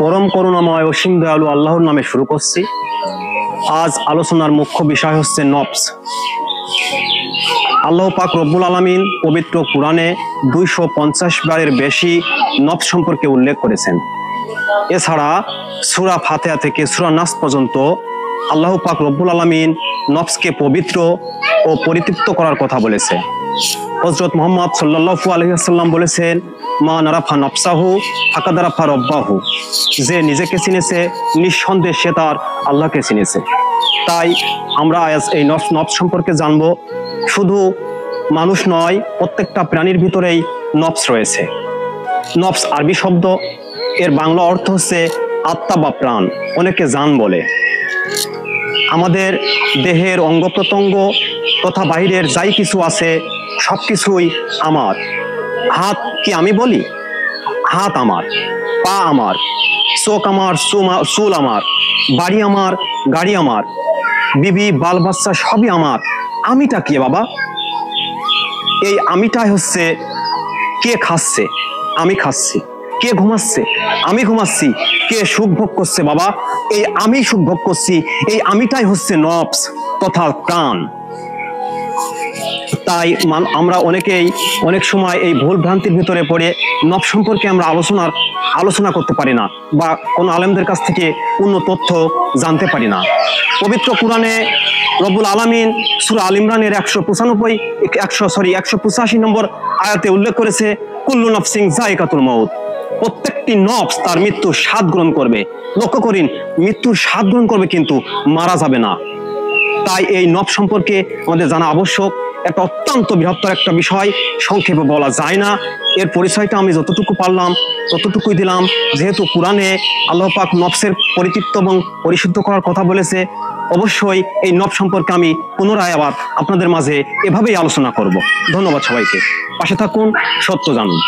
পরম করুণাময় অসীম দয়ালু আল্লাহর নামে শুরু করছি। আজ আলোচনার মুখ্য বিষয় হচ্ছে নফস। আল্লাহ পাক রব্বুল আলামিন পবিত্র কুরআনে 250 বারের বেশি নফস সম্পর্কে উল্লেখ করেছেন। এছাড়া সূরা ফাতিহা থেকে সূরা নাস পর্যন্ত আল্লাহ পাক রব্বুল আলামিন নফসকে পবিত্র ও পরিতৃপ্ত করার কথা বলেছে। হযরত মুহাম্মদ সাল্লাল্লাহু আলাইহি ওয়াসাল্লাম বলেছেন, মান আরাফা নফসাহু ফাকাদ আরাফা রব্বাহু। যে নিজেকে চিনেছে নিঃসন্দেহে সে তার আল্লাহকে চিনেছে। তাই আমরা আজ এই নফস সম্পর্কে জানবো। শুধু মানুষ নয়, প্রত্যেকটা প্রাণীর ভিতরেই নফস রয়েছে। নফস আরবি শব্দ, এর বাংলা অর্থ হচ্ছে আত্মা বা প্রাণ, অনেকে জান বলে। আমাদের দেহের অঙ্গ প্রত্যঙ্গ তথা বাহিরের যাই কিছু আছে সবকিছুই আমার। হাত কি আমি বলি? হাত আমার, পা আমার, চোখ আমার, চুল আমার, বাড়ি আমার, গাড়ি আমার, বিবি বাল বাচ্চা সবই আমার। আমিটা কি বাবা? এই আমিটাই হচ্ছে কে খাচ্ছে? আমি খাচ্ছি। কে ঘুমাচ্ছে? আমি ঘুমাচ্ছি। কে সুখ ভোগ করছে? বাবা, এই আমি সুখ ভোগ করছি। এই আমিটাই হচ্ছে নফস তথা প্রাণ। তাই আমরা অনেকেই অনেক সময় এই ভুল ভ্রান্তির ভিতরে পড়ে নফস সম্পর্কে আমরা আলোচনা করতে পারি না, বা কোনো আলেমদের কাছ থেকে পূর্ণ তথ্য জানতে পারি না। পবিত্র কুরআনে রব্বুল আলামিন সূরা আল ইমরানের 185 নম্বর আয়াতে উল্লেখ করেছে, কুল্লু নাফসিন যায়কাতুল মাউত। প্রত্যেকটি নফস তার মৃত্যুর স্বাদ গ্রহণ করবে। লক্ষ্য করিন, মৃত্যুর স্বাদ গ্রহণ করবে কিন্তু মারা যাবে না। তাই এই নফস সম্পর্কে আমাদের জানা আবশ্যক। একটা অত্যন্ত বৃহত্তর একটা বিষয়, সংক্ষেপে বলা যায় না। এর পরিচয়টা আমি যতটুকু পারলাম ততটুকুই দিলাম। যেহেতু কুরআনে আল্লাহ পাক নফসের পরিতৃপ্ত এবং পরিশুদ্ধ করার কথা বলেছে, অবশ্যই এই নফস সম্পর্কে আমি পুনরায় আবার আপনাদের মাঝে এভাবেই আলোচনা করব। ধন্যবাদ সবাইকে। পাশে থাকুন, সত্য জানুন।